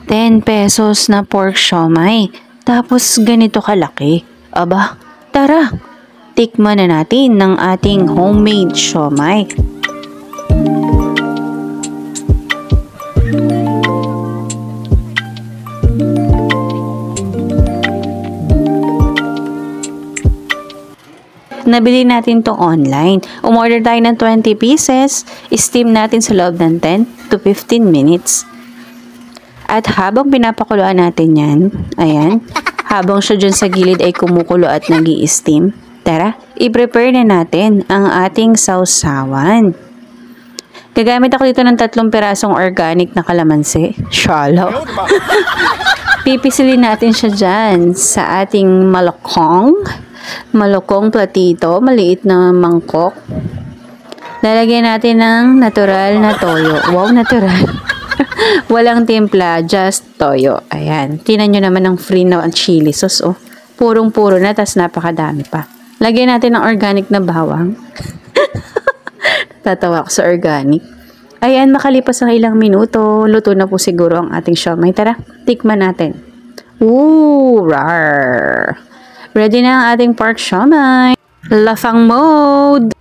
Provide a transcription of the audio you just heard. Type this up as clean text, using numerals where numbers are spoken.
10 pesos na pork siomai. Tapos ganito kalaki. Aba, tara! Tikman na natin ng ating homemade siomai. Nabili natin to online. Umorder tayo ng 20 pieces. Steam natin sa loob ng 10 to 15 minutes. At habang pinapakuluan natin yan, ayan, habang siya dyan sa gilid ay kumukulo at nag-i-steam, tara, i-prepare na natin ang ating sausawan. Gagamit ako dito ng 3 pirasong organic na kalamansi. Shallow. Pipisilin natin siya dyan sa ating malokong platito, maliit na mangkok. Lalagyan natin ng natural na toyo. Wow, natural. Walang timpla, just toyo. Ayan. Tingnan nyo naman ang free na chili sauce. Oh. Purong-puro na, tas napakadami pa. Lagyan natin ng organic na bawang. Tatawa ko sa organic. Ayan, makalipas ang ilang minuto, luto na po siguro ang ating siomai. Tara, tikman natin. Ooh, rar! Ready na ang ating pork siomai. Lafang mode!